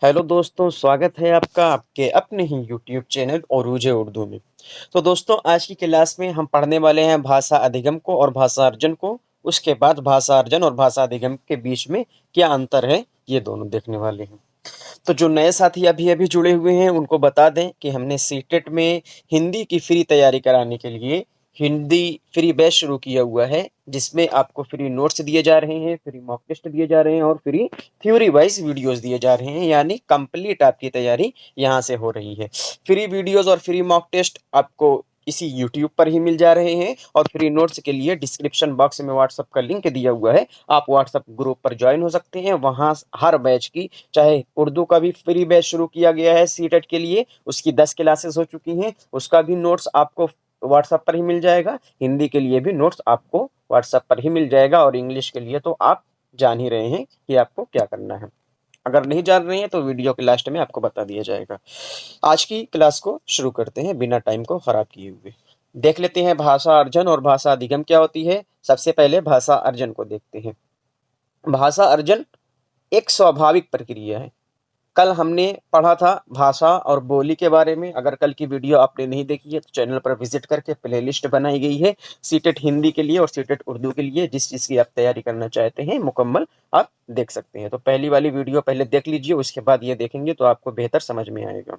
Hello दोस्तों, स्वागत है आपका आपके अपने ही यूट्यूब चैनल ओरूज उर्दू में। तो दोस्तों, आज की क्लास में हम पढ़ने वाले हैं भाषा अधिगम को और भाषा अर्जन को। उसके बाद भाषा अर्जन और भाषा अधिगम के बीच में क्या अंतर है, ये दोनों देखने वाले हैं। तो जो नए साथी अभी-अभी जुड़े हुए हैं, उनको बता दें कि हमने सीटेट में हिंदी की फ्री तैयारी कराने के लिए हिंदी फ्री बैच शुरू किया हुआ है, जिसमें आपको फ्री नोट्स दिए जा रहे हैं, फ्री मॉक टेस्ट दिए जा रहे हैं और फ्री थ्योरी वाइज़ वीडियोज़ दिए जा रहे हैं, यानी कंप्लीट आपकी तैयारी यहाँ से हो रही है। फ्री वीडियोज़ और फ्री मॉक टेस्ट आपको इसी यूट्यूब पर ही मिल जा रहे हैं और फ्री नोट्स के लिए डिस्क्रिप्शन बॉक्स में व्हाट्सएप का लिंक दिया हुआ है। आप व्हाट्सएप ग्रुप पर जॉइन हो सकते हैं, वहाँ हर बैच की, चाहे उर्दू का भी फ्री बैच शुरू किया गया है सीटेट के लिए, उसकी 10 क्लासेस हो चुकी हैं, उसका भी नोट्स आपको व्हाट्सएप पर ही मिल जाएगा। हिंदी के लिए भी नोट्स आपको व्हाट्सएप पर ही मिल जाएगा और इंग्लिश के लिए तो आप जान ही रहे हैं कि आपको क्या करना है। अगर नहीं जान रहे हैं तो वीडियो के लास्ट में आपको बता दिया जाएगा। आज की क्लास को शुरू करते हैं बिना टाइम को खराब किए हुए। देख लेते हैं भाषा अर्जन और भाषा अधिगम क्या होती है। सबसे पहले भाषा अर्जन को देखते हैं। भाषा अर्जन एक स्वाभाविक प्रक्रिया है। कल हमने पढ़ा था भाषा और बोली के बारे में। अगर कल की वीडियो आपने नहीं देखी है तो चैनल पर विजिट करके प्लेलिस्ट बनाई गई है सीटेट हिंदी के लिए और सीटेट उर्दू के लिए। जिस चीज़ की आप तैयारी करना चाहते हैं मुकम्मल आप देख सकते हैं। तो पहली वाली वीडियो पहले देख लीजिए, उसके बाद ये देखेंगे तो आपको बेहतर समझ में आएगा।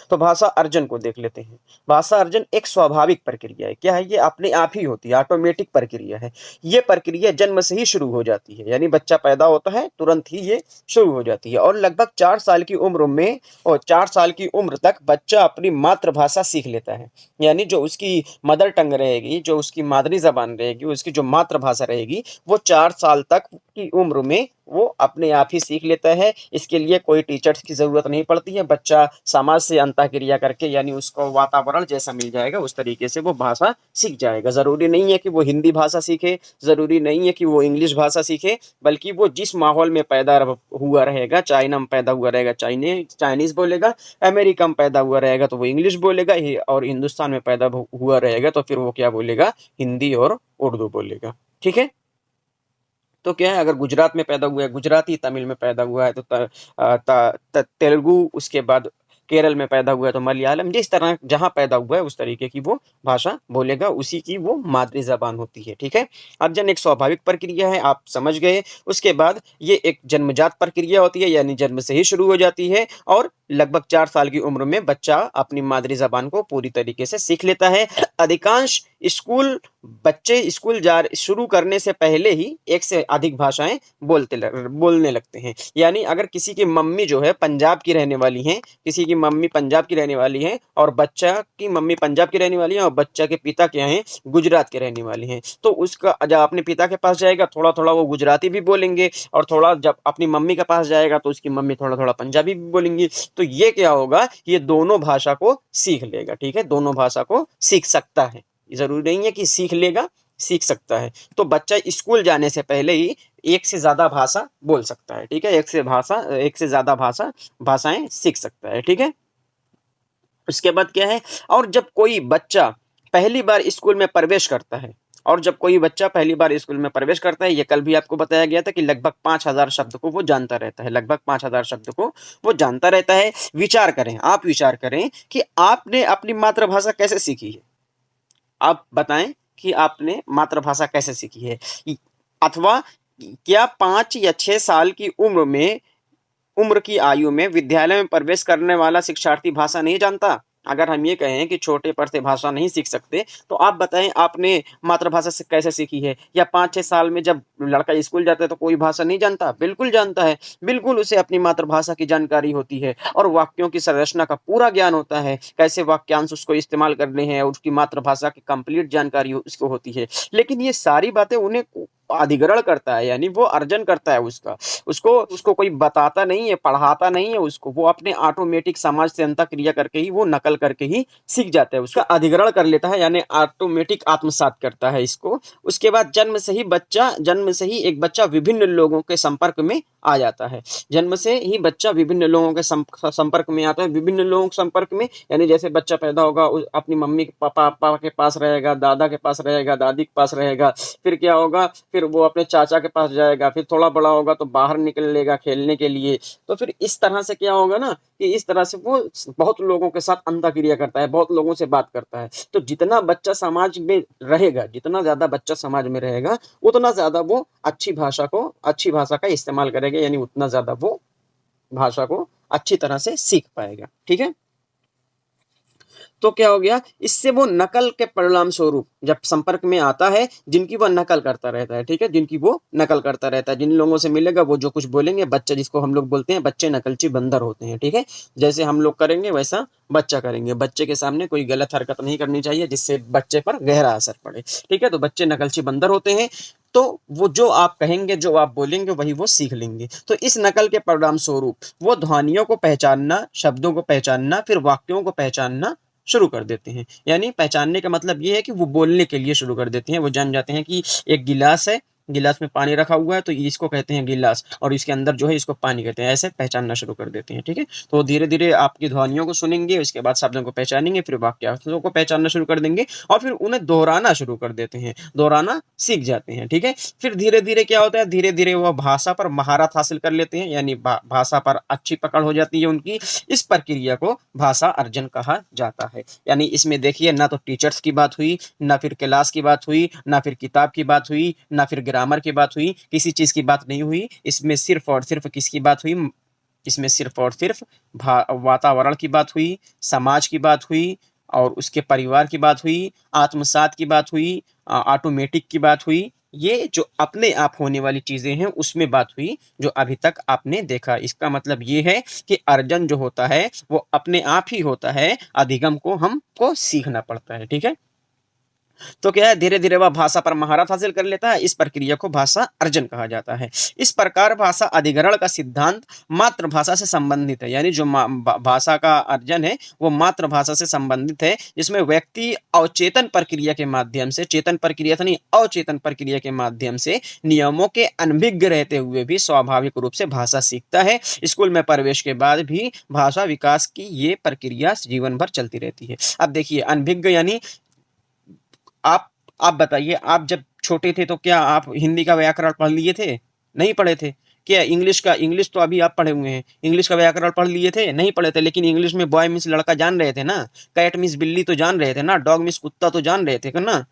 तो भाषा अर्जन को देख लेते हैं। भाषा अर्जन एक स्वाभाविक प्रक्रिया है। क्या है ये? अपने आप ही होती है, ऑटोमेटिक प्रक्रिया है। ये प्रक्रिया जन्म से ही शुरू हो जाती है, यानी बच्चा पैदा होता है तुरंत ही ये शुरू हो जाती है और लगभग 4 साल की उम्र में और 4 साल की उम्र तक बच्चा अपनी मातृभाषा सीख लेता है। यानी जो उसकी मदर टंग रहेगी, जो उसकी मादरी ज़बान रहेगी, उसकी जो मातृभाषा रहेगी, वो 4 साल तक की उम्र में वो अपने आप ही सीख लेता है। इसके लिए कोई टीचर्स की ज़रूरत नहीं पड़ती है। बच्चा समाज से अंतःक्रिया करके, यानी उसको वातावरण जैसा मिल जाएगा उस तरीके से वो भाषा सीख जाएगा। ज़रूरी नहीं है कि वो हिंदी भाषा सीखे, ज़रूरी नहीं है कि वो इंग्लिश भाषा सीखे, बल्कि वो जिस माहौल में पैदा हुआ रहेगा, चाइना में पैदा हुआ रहेगा चाइनीज़ बोलेगा, अमेरिका में पैदा हुआ रहेगा तो वो इंग्लिश बोलेगा, और हिंदुस्तान में पैदा हुआ रहेगा तो फिर वो क्या बोलेगा? हिंदी और उर्दू बोलेगा। ठीक है? तो क्या है, अगर गुजरात में पैदा हुआ है गुजराती, तमिल में पैदा हुआ है तो तेलुगु, उसके बाद केरल में पैदा हुआ है तो मलयालम, जिस तरह जहाँ पैदा हुआ है उस तरीके की वो भाषा बोलेगा, उसी की वो मादरी ज़बान होती है। ठीक है? अर्जन एक स्वाभाविक प्रक्रिया है, आप समझ गए। उसके बाद ये एक जन्मजात प्रक्रिया होती है, यानी जन्म से ही शुरू हो जाती है और लगभग 4 साल की उम्र में बच्चा अपनी मादरी ज़बान को पूरी तरीके से सीख लेता है। अधिकांश स्कूल बच्चे स्कूल जा शुरू करने से पहले ही एक से अधिक भाषाएं बोलने लगते हैं। यानी अगर किसी की मम्मी जो है पंजाब की रहने वाली हैं, किसी की मम्मी पंजाब की रहने वाली हैं और बच्चा की मम्मी पंजाब की रहने वाली है और बच्चा के पिता क्या हैं? गुजरात के रहने वाली हैं, तो उसका जब अपने पिता के पास जाएगा थोड़ा थोड़ा वो गुजराती भी बोलेंगे और थोड़ा जब अपनी मम्मी के पास जाएगा तो उसकी मम्मी थोड़ा थोड़ा पंजाबी भी बोलेंगी। तो ये क्या होगा? ये दोनों भाषा को सीख लेगा। ठीक है? दोनों भाषा को सीख सकता है। ज़रूरी नहीं है कि सीख लेगा, सीख सकता है। तो बच्चा स्कूल जाने से पहले ही एक से ज़्यादा भाषा बोल सकता है। ठीक है? एक से ज़्यादा भाषाएं सीख सकता है। ठीक है? उसके बाद क्या है, और जब कोई बच्चा पहली बार स्कूल में प्रवेश करता है, और जब कोई बच्चा पहली बार स्कूल में प्रवेश करता है, ये कल भी आपको बताया गया था कि लगभग 5000 शब्द को वो जानता रहता है, लगभग 5000 शब्द को वो जानता रहता है। विचार करें, आप विचार करें कि आपने अपनी मातृभाषा कैसे सीखी है। आप बताएं कि आपने मातृभाषा कैसे सीखी है, अथवा क्या 5 या 6 साल की उम्र की आयु में विद्यालय में प्रवेश करने वाला शिक्षार्थी भाषा नहीं जानता? अगर हम ये कहें कि छोटे पर से भाषा नहीं सीख सकते, तो आप बताएं आपने मातृभाषा से कैसे सीखी है? या 5-6 साल में जब लड़का स्कूल जाता है तो कोई भाषा नहीं जानता? बिल्कुल जानता है, बिल्कुल उसे अपनी मातृभाषा की जानकारी होती है और वाक्यों की संरचना का पूरा ज्ञान होता है, कैसे वाक्यांश उसको इस्तेमाल करने हैं, उसकी मातृभाषा की कंप्लीट जानकारी उसको होती है। लेकिन ये सारी बातें उन्हें अधिग्रहण करता है, यानी वो अर्जन करता है उसको उसको कोई बताता नहीं है, पढ़ाता नहीं है उसको, वो अपने ऑटोमेटिक समाज से अंतःक्रिया करके ही, वो नकल करके ही सीख जाता है, उसका अधिग्रहण कर लेता है, यानी ऑटोमेटिक आत्मसात करता है इसको। उसके बाद जन्म से ही एक बच्चा विभिन्न लोगों के संपर्क में आ जाता है। जन्म से ही बच्चा विभिन्न लोगों के संपर्क में आता है, विभिन्न लोगों के संपर्क में यानी जैसे बच्चा पैदा होगा अपनी मम्मी पापा के पास रहेगा, दादा के पास रहेगा, दादी के पास रहेगा, फिर क्या होगा, फिर वो अपने चाचा के पास जाएगा, फिर थोड़ा बड़ा होगा तो बाहर निकल लेगा खेलने के लिए। तो फिर इस तरह से क्या होगा ना कि इस तरह से वो बहुत लोगों के साथ अंतःक्रिया करता है, बहुत लोगों से बात करता है। तो जितना बच्चा समाज में रहेगा, जितना ज़्यादा बच्चा समाज में रहेगा, उतना ज़्यादा वो अच्छी भाषा का इस्तेमाल करेगा, यानी उतना ज़्यादा वो भाषा को अच्छी तरह से सीख पाएगा। ठीक है? तो क्या हो गया, इससे वो नकल के परिणाम स्वरूप जब संपर्क में आता है, जिनकी वो नकल करता रहता है। ठीक है, जिनकी वो नकल करता रहता है, जिन लोगों से मिलेगा वो जो कुछ बोलेंगे, बच्चे जिसको हम लोग बोलते हैं, बच्चे नकलची बंदर होते हैं। ठीक है, जैसे हम लोग करेंगे वैसा बच्चा करेंगे। बच्चे के सामने कोई गलत हरकत नहीं करनी चाहिए जिससे बच्चे पर गहरा असर पड़े। ठीक है, तो बच्चे नकलची बंदर होते हैं। तो वो जो आप कहेंगे, जो आप बोलेंगे, वही वो सीख लेंगे। तो इस नकल के परिणाम स्वरूप वो ध्वनियों को पहचानना, शब्दों को पहचानना, फिर वाक्यों को पहचानना शुरू कर देते हैं। यानी पहचानने का मतलब ये है कि वो बोलने के लिए शुरू कर देते हैं। वो जान जाते हैं कि एक गिलास है, गिलास में पानी रखा हुआ है, तो इसको कहते हैं गिलास, और इसके अंदर जो है इसको पानी कहते हैं। ऐसे पहचानना शुरू कर देते हैं। ठीक है, तो धीरे धीरे आपकी ध्वनियों को सुनेंगे, उसके बाद शब्दों को पहचानेंगे, फिर वाक्यांशों को पहचानना शुरू कर देंगे, और फिर उन्हें दोहराना शुरू कर देते हैं, दोहराना सीख जाते हैं। ठीक है, फिर धीरे धीरे क्या होता है, धीरे धीरे वह भाषा पर महारत हासिल कर लेते हैं, यानी भाषा पर अच्छी पकड़ हो जाती है उनकी। इस प्रक्रिया को भाषा अर्जन कहा जाता है। यानी इसमें देखिए, ना तो टीचर्स की बात हुई, ना फिर क्लास की बात हुई, ना फिर किताब की बात हुई, ना फिर ग्रामर की बात हुई, किसी चीज की बात नहीं हुई। इसमें सिर्फ और सिर्फ किसकी बात हुई, इसमें सिर्फ और सिर्फ वातावरण की बात हुई, समाज की बात हुई, और उसके परिवार की बात हुई, आत्मसात की बात हुई, ऑटोमेटिक की बात हुई। ये जो अपने आप होने वाली चीजें हैं उसमें बात हुई, जो अभी तक आपने देखा। इसका मतलब ये है कि अर्जन जो होता है वो अपने आप ही होता है, अधिगम को हमको सीखना पड़ता है। ठीक है, तो क्या है, धीरे धीरे वह भाषा पर महारत हासिल कर लेता है। इस प्रक्रिया को भाषा अर्जन कहा जाता है। इस प्रकार भाषा अधिग्रहण का सिद्धांत मातृभाषा से संबंधित है। यानी जो भाषा का अर्जन है वो मातृभाषा से संबंधित है, जिसमें व्यक्ति अवचेतन प्रक्रिया के माध्यम से, चेतन प्रक्रिया से नहीं, अवचेतन प्रक्रिया के माध्यम से नियमों के अनभिज्ञ रहते हुए भी स्वाभाविक रूप से भाषा सीखता है। स्कूल में प्रवेश के बाद भी भाषा विकास की ये प्रक्रिया जीवन भर चलती रहती है। अब देखिए, अनभिज्ञ यानी आप आप बताइए, आप जब छोटे थे तो क्या आप हिंदी का व्याकरण पढ़ लिए थे? नहीं पढ़े थे। क्या इंग्लिश तो अभी आप पढ़े हुए हैं, इंग्लिश का व्याकरण पढ़ लिए थे? नहीं पढ़े थे। लेकिन इंग्लिश में बॉय मीन्स लड़का जान रहे थे ना, कैट मीन्स बिल्ली तो जान रहे थे ना, डॉग मीन्स कुत्ता तो जान रहे थे ना।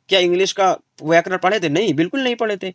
क्या इंग्लिश का व्याकरण पढ़े थे? नहीं, बिल्कुल नहीं पढ़े थे।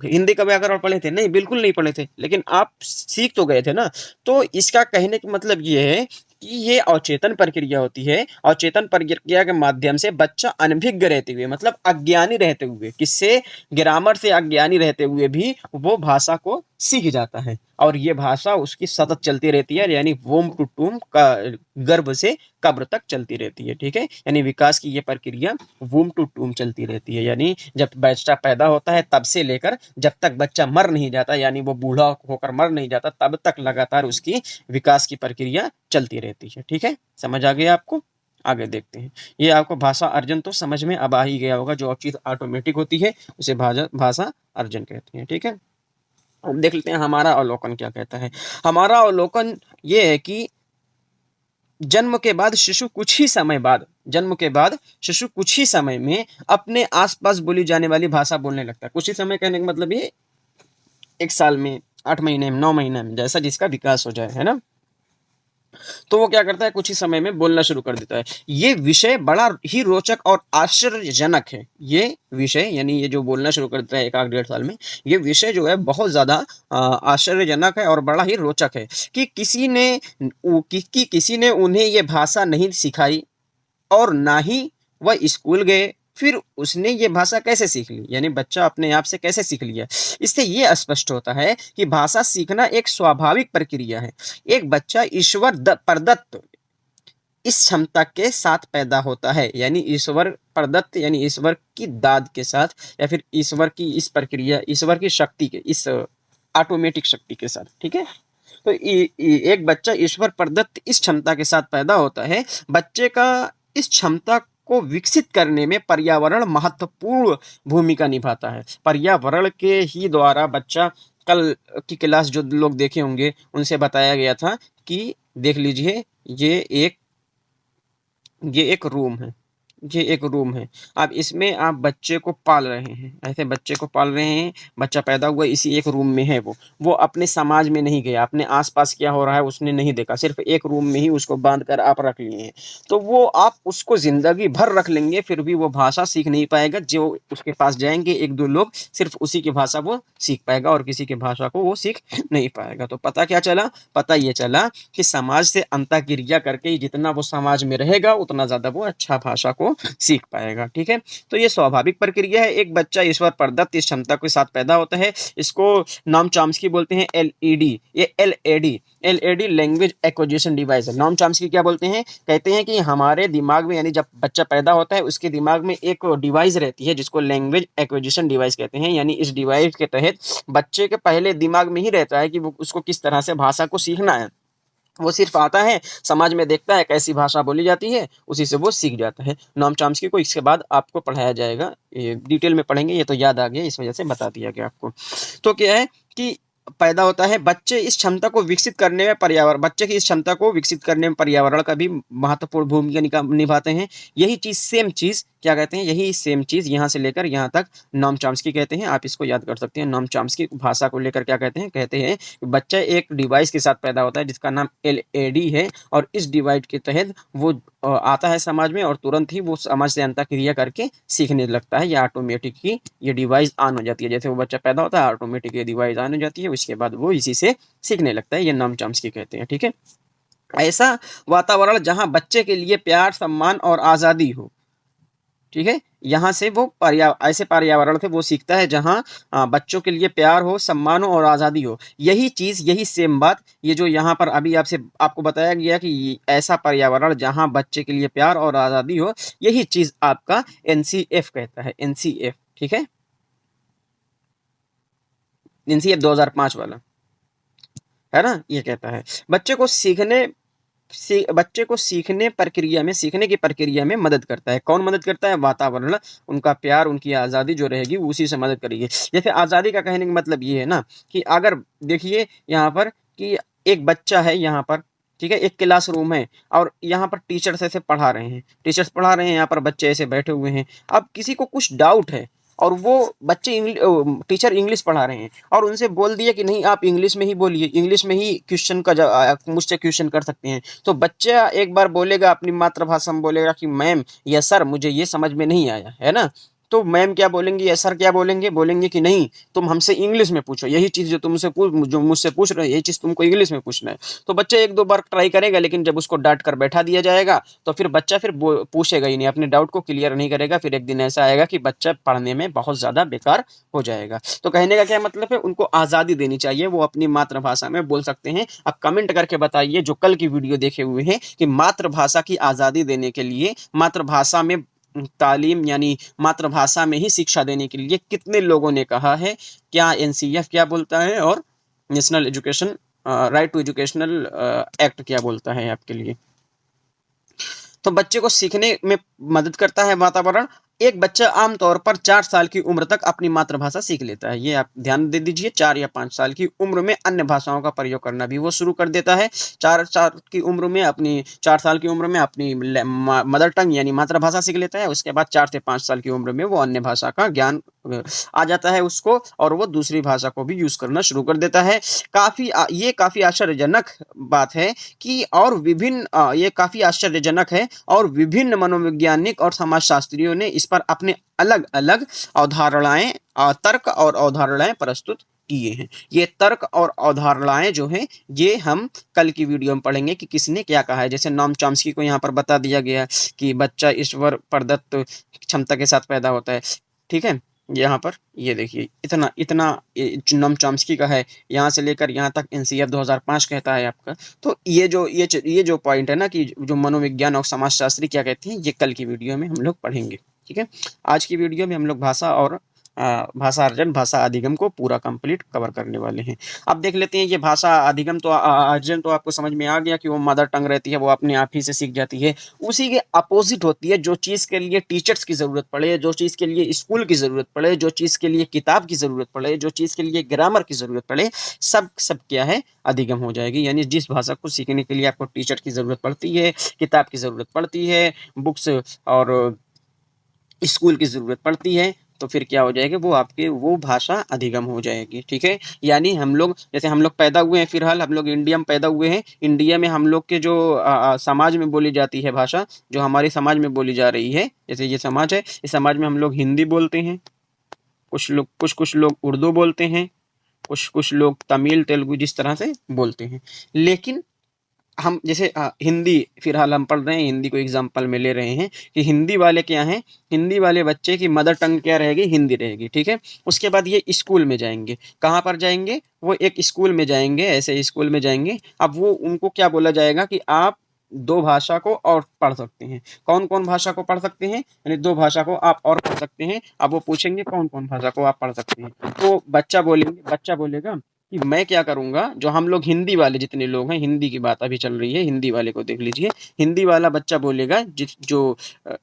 हिंदी का व्याकरण पढ़े थे? नहीं, बिल्कुल नहीं पढ़े थे। लेकिन आप सीख तो गए थे ना। तो इसका कहने का मतलब ये है कि ये अवचेतन प्रक्रिया होती है। अवचेतन प्रक्रिया के माध्यम से बच्चा अनभिज्ञ रहते हुए, मतलब अज्ञानी रहते हुए, किससे, ग्रामर से अज्ञानी रहते हुए भी वो भाषा को सीख जाता है। और ये भाषा उसकी सतत चलती रहती है, यानी वोम टू टूम का, गर्भ से कब्र तक चलती रहती है। ठीक है, यानी विकास की ये प्रक्रिया वूम टू टूम चलती रहती है। यानी जब बच्चा पैदा होता है तब से लेकर जब तक बच्चा मर नहीं जाता, यानी वो बूढ़ा होकर मर नहीं जाता, तब तक लगातार उसकी विकास की प्रक्रिया चलती रहती है। ठीक है, समझ आ गया आपको? आगे देखते हैं। ये आपको भाषा अर्जन तो समझ में अब आ ही गया होगा। जो चीज ऑटोमेटिक होती है उसे भाषा अर्जन कहते हैं। ठीक है, अब देख लेते हैं हमारा अवलोकन क्या कहता है। हमारा अवलोकन ये है कि जन्म के बाद शिशु कुछ ही समय बाद, जन्म के बाद शिशु कुछ ही समय में अपने आसपास बोली जाने वाली भाषा बोलने लगता है। कुछ ही समय कहने का मतलब ये 1 साल में, 8 महीने में, 9 महीने में, जैसा जिसका विकास हो जाए, है ना। तो वो क्या करता है, कुछ ही समय में बोलना शुरू कर देता है। ये विषय बड़ा ही रोचक और आश्चर्यजनक है। ये विषय यानी ये जो बोलना शुरू करता है 1-1.5 साल में, ये विषय जो है बहुत ज्यादा आश्चर्यजनक है और बड़ा ही रोचक है कि किसी ने उन्हें ये भाषा नहीं सिखाई, और ना ही वह स्कूल गए, फिर उसने ये भाषा कैसे सीख ली, यानी बच्चा अपने आप से कैसे सीख लिया। इससे ये स्पष्ट होता है कि भाषा सीखना एक स्वाभाविक प्रक्रिया है। एक बच्चा ईश्वर प्रदत्त इस क्षमता के साथ पैदा होता है, यानी ईश्वर प्रदत्त यानी ईश्वर की दाद के साथ, या फिर ईश्वर की इस प्रक्रिया, ईश्वर की शक्ति के, इस ऑटोमेटिक शक्ति के साथ। ठीक है, तो एक बच्चा ईश्वर प्रदत्त इस क्षमता के साथ पैदा होता है। बच्चे का इस क्षमता को विकसित करने में पर्यावरण महत्वपूर्ण भूमिका निभाता है। पर्यावरण के ही द्वारा बच्चा कल की क्लास जो लोग देखे होंगे उनसे बताया गया था कि देख लीजिए ये एक ये एक रूम है, ये एक रूम है। अब इसमें आप बच्चे को पाल रहे हैं, ऐसे बच्चे को पाल रहे हैं, बच्चा पैदा हुआ इसी एक रूम में है वो अपने समाज में नहीं गया, अपने आस-पास क्या हो रहा है उसने नहीं देखा, सिर्फ़ एक रूम में ही उसको बाँध कर आप रख लिए हैं। तो वो आप उसको ज़िंदगी भर रख लेंगे, फिर भी वो भाषा सीख नहीं पाएगा, जो उसके पास जाएँगे 1-2 लोग, सिर्फ़ उसी की भाषा वो सीख पाएगा और किसी की भाषा को वो सीख नहीं पाएगा। तो पता क्या चला? पता ये चला कि समाज से अंतःक्रिया करके जितना वो समाज में रहेगा, उतना ज़्यादा वो अच्छा भाषा को सीख पाएगा, ठीक है? तो ये स्वाभाविक प्रक्रिया है, एक बच्चा ईश्वर प्रदत्त इस क्षमता के साथ पैदा होता है, इसको नॉम चॉम्स्की बोलते हैं एलईडी, ये LAD LAD language acquisition device है। नॉम चॉम्स्की क्या बोलते हैं? कहते हैं कि हमारे दिमाग में यानी जब बच्चा पैदा होता है, उसके दिमाग में एक डिवाइस रहती है जिसको लैंग्वेज एक्विजिशन डिवाइस कहते हैं, यानी इस डिवाइस के तहत बच्चे के पहले दिमाग में ही रहता है कि वो उसको किस तरह से भाषा को सीखना है। वो सिर्फ आता है, समाज में देखता है कैसी भाषा बोली जाती है, उसी से वो सीख जाता है। नोम चॉम्स्की को इसके बाद आपको पढ़ाया जाएगा, ये डिटेल में पढ़ेंगे, ये तो याद आ गया इस वजह से बता दिया गया आपको। तो क्या है कि पैदा होता है, बच्चे इस क्षमता को विकसित करने में पर्यावरण बच्चे की इस क्षमता को विकसित करने में पर्यावरण का भी महत्वपूर्ण भूमिका निभाते हैं। यही चीज़ सेम चीज़ क्या कहते हैं, यही सेम चीज़ यहाँ से लेकर यहाँ तक नोम चॉम्स्की कहते हैं, आप इसको याद कर सकते हैं। नोम चॉम्स्की भाषा को लेकर क्या कहते हैं? कहते हैं बच्चा एक डिवाइस के साथ पैदा होता है जिसका नाम एलएडी है और इस डिवाइस के तहत वो आता है समाज में और तुरंत ही वो समाज से अंतःक्रिया करके सीखने लगता है, या ऑटोमेटिक ही ये डिवाइस ऑन हो जाती है। जैसे वो बच्चा पैदा होता है ऑटोमेटिक ये डिवाइस ऑन हो जाती है, उसके बाद वो इसी से सीखने लगता है, ये नोम चॉम्स्की कहते हैं, ठीक है? ऐसा वातावरण जहाँ बच्चे के लिए प्यार, सम्मान और आज़ादी हो, ठीक है? यहाँ से वो ऐसे पर्यावरण से वो सीखता है जहाँ बच्चों के लिए प्यार हो, सम्मान हो और आज़ादी हो। यही चीज़, यही सेम बात, ये जो यहाँ पर अभी आपको बताया गया कि ऐसा पर्यावरण जहाँ बच्चे के लिए प्यार और आज़ादी हो, यही चीज़ आपका एनसीएफ कहता है, एनसीएफ, ठीक है? एनसीएफ 2005 वाला, है ना? ये कहता है बच्चे को सीखने की प्रक्रिया में मदद करता है। कौन मदद करता है? वातावरण, उनका प्यार, उनकी आज़ादी जो रहेगी उसी से मदद करेगी। जैसे आज़ादी का कहने का मतलब ये है ना कि अगर देखिए यहाँ पर कि एक बच्चा है यहाँ पर, ठीक है? एक क्लासरूम है और यहाँ पर टीचर्स ऐसे पढ़ा रहे हैं, यहाँ पर बच्चे ऐसे बैठे हुए हैं। अब किसी को कुछ डाउट है और वो टीचर इंग्लिश पढ़ा रहे हैं और उनसे बोल दिया कि नहीं आप इंग्लिश में ही बोलिए, इंग्लिश में ही क्वेश्चन का मुझसे क्वेश्चन कर सकते हैं। तो बच्चा एक बार बोलेगा अपनी मातृभाषा में, बोलेगा कि मैम या सर मुझे ये समझ में नहीं आया, है ना? तो मैम क्या बोलेंगी या सर क्या बोलेंगे? बोलेंगे कि नहीं तुम हमसे इंग्लिश में पूछो, यही चीज़ जो मुझसे पूछ रहे हो यही चीज़ तुमको इंग्लिश में पूछना है। तो बच्चा 1-2 बार ट्राई करेगा, लेकिन जब उसको डाँट कर बैठा दिया जाएगा तो फिर बच्चा फिर पूछेगा ही नहीं, अपने डाउट को क्लियर नहीं करेगा। फिर एक दिन ऐसा आएगा कि बच्चा पढ़ने में बहुत ज़्यादा बेकार हो जाएगा। तो कहने का क्या मतलब है, उनको आज़ादी देनी चाहिए, वो अपनी मातृभाषा में बोल सकते हैं। अब कमेंट करके बताइए जो कल की वीडियो देखे हुए हैं कि मातृभाषा की आज़ादी देने के लिए, मातृभाषा में तालीम यानी मातृभाषा में ही शिक्षा देने के लिए कितने लोगों ने कहा है? क्या एनसीएफ क्या बोलता है और national education right to educational act क्या बोलता है आपके लिए? तो बच्चे को सीखने में मदद करता है वातावरण। एक बच्चा आमतौर पर 4 साल की उम्र तक अपनी मातृभाषा सीख लेता है। ये आप ध्यान दे दीजिए, 4 या 5 साल की उम्र में अन्य भाषाओं का प्रयोग करना भी वो शुरू कर देता है। 4 साल की उम्र में अपनी मदर टंग यानी मातृभाषा सीख लेता है। उसके बाद 4 से 5 साल की उम्र में वो अन्य भाषा का ज्ञान आ जाता है उसको और वो दूसरी भाषा को भी यूज़ करना शुरू कर देता है। ये काफ़ी आश्चर्यजनक बात है कि ये काफ़ी आश्चर्यजनक है और विभिन्न मनोवैज्ञानिक और समाजशास्त्रियों ने इस पर अपने अलग-अलग तर्क और अवधारणाएँ प्रस्तुत किए हैं। ये तर्क और अवधारणाएँ जो हैं, ये हम कल की वीडियो में पढ़ेंगे कि किसने क्या कहा है। जैसे नोम चॉम्स्की को यहाँ पर बता दिया गया कि बच्चा ईश्वर प्रदत्त क्षमता के साथ पैदा होता है, ठीक है? यहाँ पर ये देखिए इतना नोम चॉम्स्की का है, यहाँ से लेकर यहाँ तक एनसीएफ 2005 कहता है आपका। तो ये जो पॉइंट है ना कि जो मनोविज्ञान और समाजशास्त्री क्या कहते हैं, ये कल की वीडियो में हम लोग पढ़ेंगे, ठीक है? आज की वीडियो में हम लोग भाषा और भाषा अर्जन, भाषा अधिगम को पूरा कंप्लीट कवर करने वाले हैं। अब देख लेते हैं ये भाषा अधिगम तो अर्जन तो आपको समझ में आ गया कि वो मदर टंग रहती है, वो अपने आप ही से सीख जाती है। उसी के अपोजिट होती है, जो चीज़ के लिए टीचर्स की ज़रूरत पड़े, जो चीज़ के लिए स्कूल की ज़रूरत पड़े, जो चीज़ के लिए किताब की ज़रूरत पड़े, जो चीज़ के लिए ग्रामर की ज़रूरत पड़े, सब सब क्या है, अधिगम हो जाएगी। यानी जिस भाषा को सीखने के लिए आपको टीचर की ज़रूरत पड़ती है, किताब की ज़रूरत पड़ती है, बुक्स और स्कूल की ज़रूरत पड़ती है, तो फिर क्या हो जाएगा, वो आपके वो भाषा अधिगम हो जाएगी। ठीक है, यानी हम लोग, जैसे हम लोग पैदा हुए हैं, फिलहाल हम लोग इंडिया में पैदा हुए हैं। इंडिया में हम लोग के जो समाज में बोली जाती है भाषा, जो हमारे समाज में बोली जा रही है, जैसे ये समाज है, इस समाज में हम लोग हिंदी बोलते हैं, कुछ लोग उर्दू बोलते हैं, कुछ लोग तमिल तेलुगु जिस तरह से बोलते हैं। लेकिन हम जैसे हिंदी फिलहाल हम पढ़ रहे हैं, हिंदी को एग्जाम्पल में ले रहे हैं कि हिंदी वाले क्या हैं, हिंदी वाले बच्चे की मदर टंग क्या रहेगी, हिंदी रहेगी। ठीक है, उसके बाद ये स्कूल में जाएंगे, कहाँ पर जाएंगे, वो एक स्कूल में जाएंगे, ऐसे स्कूल में जाएंगे। अब वो उनको क्या बोला जाएगा कि आप दो भाषा को और पढ़ सकते हैं। कौन कौन भाषा को पढ़ सकते हैं, यानी दो भाषा को आप और पढ़ सकते हैं। अब वो पूछेंगे कौन कौन भाषा को आप पढ़ सकते हैं, तो बच्चा बोलेगा कि मैं क्या करूँगा, जो हम लोग हिंदी वाले जितने लोग हैं, हिंदी की बात अभी चल रही है, हिंदी वाले को देख लीजिए। हिंदी वाला बच्चा बोलेगा अ,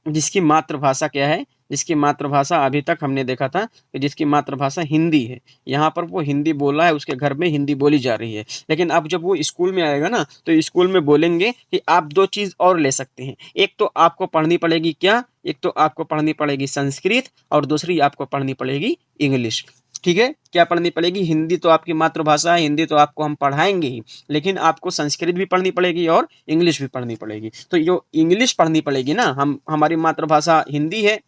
जिसकी मातृभाषा क्या है, जिसकी मातृभाषा अभी तक हमने देखा था कि जिसकी मातृभाषा हिंदी है, यहाँ पर वो हिंदी बोला है, उसके घर में हिंदी बोली जा रही है। लेकिन अब जब वो स्कूल में आएगा ना, तो स्कूल में बोलेंगे कि आप दो चीज़ और ले सकते हैं। एक तो आपको पढ़नी पड़ेगी क्या, एक तो आपको पढ़नी पड़ेगी संस्कृत, और दूसरी आपको पढ़नी पड़ेगी इंग्लिश। ठीक है, क्या पढ़नी पड़ेगी, हिंदी तो आपकी मातृभाषा है, हिंदी तो आपको हम पढ़ाएंगे ही, लेकिन आपको संस्कृत भी पढ़नी पड़ेगी और इंग्लिश भी पढ़नी पड़ेगी। तो जो इंग्लिश पढ़नी पड़ेगी ना, हमारी मातृभाषा हिंदी है,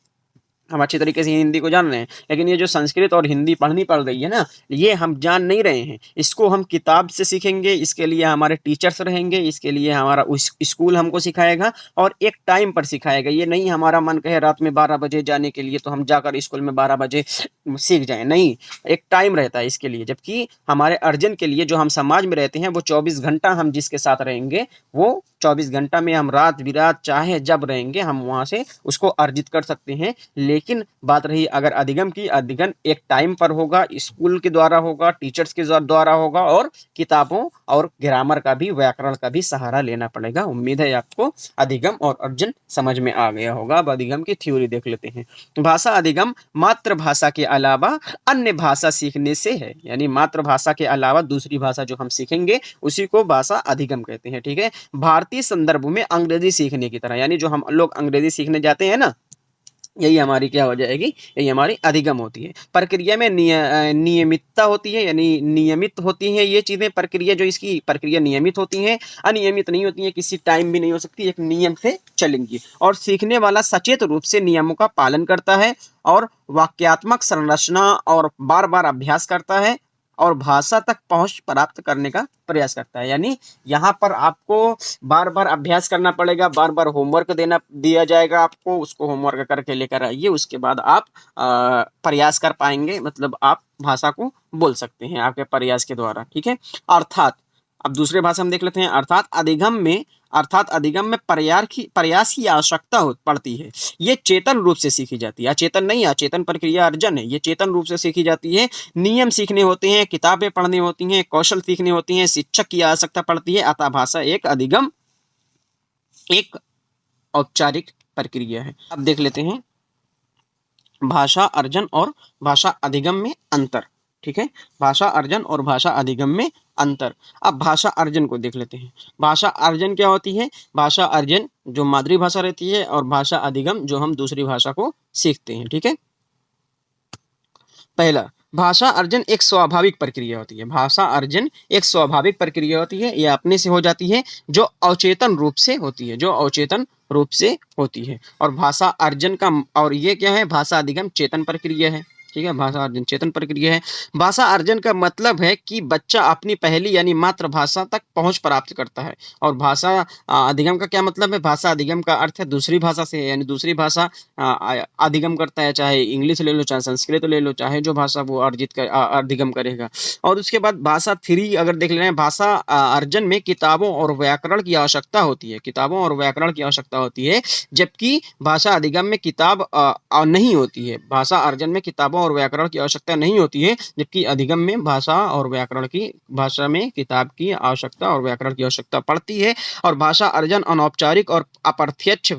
हम अच्छी तरीके से हिंदी को जान रहे हैं, लेकिन ये जो संस्कृत और हिंदी पढ़नी पड़ रही है ना, ये हम जान नहीं रहे हैं। इसको हम किताब से सीखेंगे, इसके लिए हमारे टीचर्स रहेंगे, इसके लिए हमारा उस स्कूल हमको सिखाएगा, और एक टाइम पर सिखाएगा। ये नहीं हमारा मन कहे रात में 12 बजे जाने के लिए, तो हम जाकर स्कूल में 12 बजे सीख जाएं, नहीं, एक टाइम रहता है इसके लिए। जबकि हमारे अर्जन के लिए, जो हम समाज में रहते हैं, वो 24 घंटा हम जिसके साथ रहेंगे, वो 24 घंटा में हम रात बिरात चाहे जब रहेंगे, हम वहाँ से उसको अर्जित कर सकते हैं। लेकिन बात रही अगर अधिगम की, अधिगम एक टाइम पर होगा, स्कूल के द्वारा होगा, टीचर्स के द्वारा होगा, और किताबों और ग्रामर का भी, व्याकरण का भी सहारा लेना पड़ेगा। उम्मीद है आपको अधिगम और अर्जन समझ में आ गया होगा। अब अधिगम की थ्योरी देख लेते हैं। भाषा अधिगम मातृभाषा के अलावा अन्य भाषा सीखने से है, यानी मातृभाषा के अलावा दूसरी भाषा जो हम सीखेंगे उसी को भाषा अधिगम कहते हैं। ठीक है, भारतीय संदर्भ में अंग्रेजी सीखने की तरह, यानी जो हम लोग अंग्रेजी सीखने जाते हैं ना, यही हमारी क्या हो जाएगी, यही हमारी अधिगम होती है। प्रक्रिया में नियमितता होती है, यानी नियमित होती हैं ये चीज़ें, प्रक्रिया जो इसकी प्रक्रिया नियमित होती हैं, अनियमित नहीं होती हैं, किसी टाइम भी नहीं हो सकती, एक नियम से चलेंगी। और सीखने वाला सचेत रूप से नियमों का पालन करता है, और वाक्यात्मक संरचना और बार बार अभ्यास करता है, और भाषा तक पहुंच प्राप्त करने का प्रयास करता है। यानी यहाँ पर आपको बार बार अभ्यास करना पड़ेगा, बार बार होमवर्क दिया जाएगा आपको, उसको होमवर्क करके लेकर आइए, उसके बाद आप प्रयास कर पाएंगे, मतलब आप भाषा को बोल सकते हैं आपके प्रयास के द्वारा। ठीक है, अर्थात अब दूसरे भाषा में देख लेते हैं। अर्थात अधिगम में प्रयास की आवश्यकता पड़ती है। ये चेतन रूप से सीखी जाती है, अचेतन नहीं, अचेतन प्रक्रिया अर्जन है, ये चेतन रूप से सीखी जाती है। नियम सीखने होते हैं, किताबें पढ़नी होती हैं, कौशल सीखने होती हैं, शिक्षक की आवश्यकता पड़ती है। अतः भाषा एक अधिगम, एक औपचारिक प्रक्रिया है। अब देख लेते हैं भाषा अर्जन और भाषा अधिगम में अंतर। ठीक है, भाषा अर्जन और भाषा अधिगम में अंतर। अब भाषा अर्जन को देख लेते हैं। भाषा अर्जन क्या होती है, भाषा अर्जन जो मातृभाषा रहती है, और भाषा अधिगम जो हम दूसरी भाषा को सीखते हैं। ठीक है, पहला, भाषा अर्जन एक स्वाभाविक प्रक्रिया होती है। भाषा अर्जन एक स्वाभाविक प्रक्रिया होती है, यह अपने से हो जाती है, जो अवचेतन रूप से होती है, जो अवचेतन रूप से होती है। और भाषा अर्जन का, और ये क्या है, भाषा अधिगम चेतन प्रक्रिया है। ठीक है, भाषा अर्जन चेतन प्रक्रिया है। भाषा अर्जन का मतलब है कि बच्चा अपनी पहली यानी मातृभाषा तक पहुँच प्राप्त करता है। और भाषा अधिगम का क्या मतलब है? भाषा अधिगम का अर्थ है दूसरी भाषा से, यानी दूसरी भाषा अधिगम करता है, चाहे इंग्लिश ले लो, चाहे संस्कृत ले लो, चाहे जो भाषा वो अधिगम करेगा। और उसके बाद भाषा 3 अगर देख ले रहे हैं, भाषा अर्जन में किताबों और व्याकरण की आवश्यकता होती है, किताबों और व्याकरण की आवश्यकता होती है, जबकि भाषा अधिगम में किताब नहीं होती है। भाषा अर्जन में किताबों और व्याकरण की आवश्यकता नहीं होती है, जबकि अधिगम में भाषा में किताब की आवश्यकता और व्याकरण की आवश्यकता पड़ती है। और भाषा अर्जन अनौपचारिक और अप्रत्यक्ष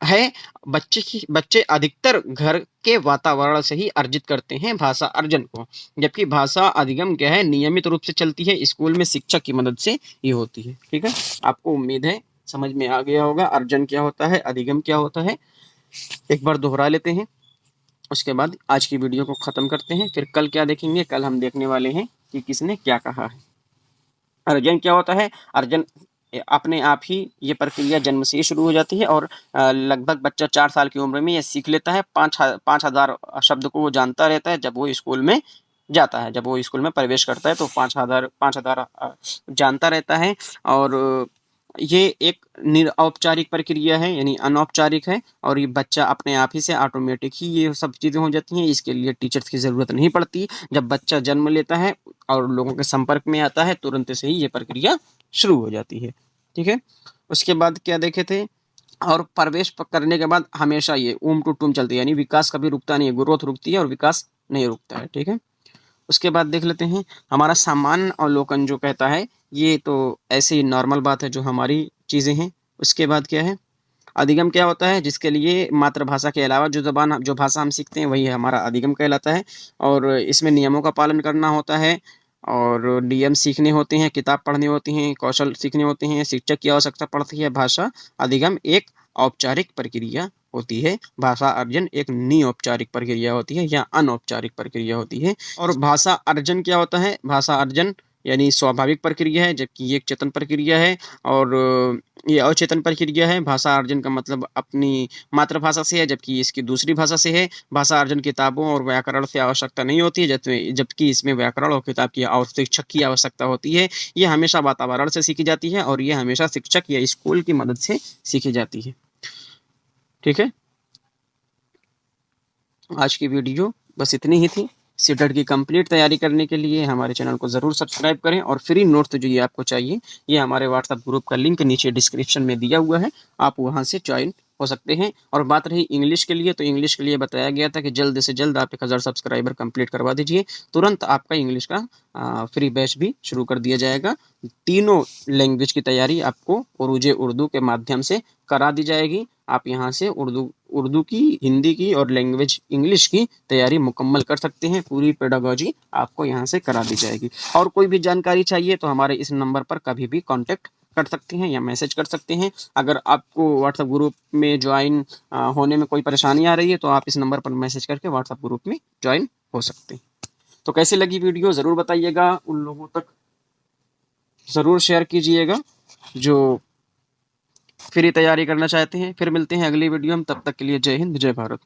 है। बच्चे अधिकतर घर के वातावरण से ही अर्जित करते हैं भाषा अर्जन को, जबकि भाषा अधिगम क्या है, नियमित रूप से चलती है, स्कूल में शिक्षक की मदद से ये होती है। ठीक है, आपको उम्मीद है समझ में आ गया होगा अर्जन क्या होता है, अधिगम क्या होता है। एक बार दोहरा लेते हैं, उसके बाद आज की वीडियो को ख़त्म करते हैं। फिर कल क्या देखेंगे, कल हम देखने वाले हैं कि किसने क्या कहा है। अर्जन क्या होता है? अर्जन अपने आप ही ये प्रक्रिया जन्म से ही शुरू हो जाती है और लगभग बच्चा 4 साल की उम्र में ये सीख लेता है। 5,000 शब्द को वो जानता रहता है जब वो स्कूल में जाता है, जब वो स्कूल में प्रवेश करता है तो 5,000 जानता रहता है। और ये एक निरौपचारिक प्रक्रिया है, यानी अनौपचारिक है, और ये बच्चा अपने आप ही से ऑटोमेटिक ही ये सब चीज़ें हो जाती हैं। इसके लिए टीचर्स की ज़रूरत नहीं पड़ती। जब बच्चा जन्म लेता है और लोगों के संपर्क में आता है, तुरंत से ही ये प्रक्रिया शुरू हो जाती है। ठीक है, उसके बाद क्या देखे थे, और प्रवेश करने के बाद हमेशा ये ऊम टू टूम चलती है, यानी विकास कभी रुकता नहीं है, ग्रोथ रुकती है और विकास नहीं रुकता है। ठीक है, उसके बाद देख लेते हैं हमारा सामान्य अवलोकन जो कहता है, ये तो ऐसे ही नॉर्मल बात है जो हमारी चीज़ें हैं। उसके बाद क्या है, अधिगम क्या होता है, जिसके लिए मातृभाषा के अलावा जो भाषा हम सीखते हैं वही हमारा अधिगम कहलाता है। और इसमें नियमों का पालन करना होता है, और नियम सीखने होते हैं, किताब पढ़नी होती हैं, कौशल सीखने होते हैं, शिक्षक की आवश्यकता पड़ती है। भाषा अधिगम एक औपचारिक प्रक्रिया होती है, भाषा अर्जन एक निऔपचारिक प्रक्रिया होती है या अनौपचारिक प्रक्रिया होती है। और भाषा अर्जन क्या होता है, भाषा अर्जन यानी स्वाभाविक प्रक्रिया है, जबकि ये एक चेतन प्रक्रिया है। और ये अचेतन प्रक्रिया है। भाषा अर्जन का मतलब अपनी मातृभाषा से है, जबकि इसकी दूसरी भाषा से है। भाषा अर्जन किताबों और व्याकरण से आवश्यकता नहीं होती है, जबकि इसमें व्याकरण और किताब की और शिक्षक की आवश्यकता होती है। ये हमेशा वातावरण से सीखी जाती है और ये हमेशा शिक्षक या स्कूल की मदद से सीखी जाती है। ठीक है, आज की वीडियो बस इतनी ही थी। सीटेट की कंप्लीट तैयारी करने के लिए हमारे चैनल को ज़रूर सब्सक्राइब करें, और फ्री नोट्स जो ये आपको चाहिए, ये हमारे व्हाट्सएप ग्रुप का लिंक नीचे डिस्क्रिप्शन में दिया हुआ है, आप वहाँ से ज्वाइन हो सकते हैं। और बात रही इंग्लिश के लिए, तो इंग्लिश के लिए बताया गया था कि जल्द से जल्द आप 1000 सब्सक्राइबर कंप्लीट करवा दीजिए, तुरंत आपका इंग्लिश का फ्री बैच भी शुरू कर दिया जाएगा। तीनों लैंग्वेज की तैयारी आपको उरूजे उर्दू के माध्यम से करा दी जाएगी। आप यहाँ से उर्दू की, हिंदी की और लैंग्वेज इंग्लिश की तैयारी मुकम्मल कर सकते हैं। पूरी पेडागॉजी आपको यहाँ से करा दी जाएगी। और कोई भी जानकारी चाहिए तो हमारे इस नंबर पर कभी भी कांटेक्ट कर सकते हैं या मैसेज कर सकते हैं। अगर आपको व्हाट्सएप ग्रुप में ज्वाइन होने में कोई परेशानी आ रही है तो आप इस नंबर पर मैसेज करके व्हाट्सएप ग्रुप में ज्वाइन हो सकते हैं। तो कैसी लगी वीडियो ज़रूर बताइएगा, उन लोगों तक ज़रूर शेयर कीजिएगा जो फ्री तैयारी करना चाहते हैं। फिर मिलते हैं अगली वीडियो में, तब तक के लिए जय हिंद, जय भारत।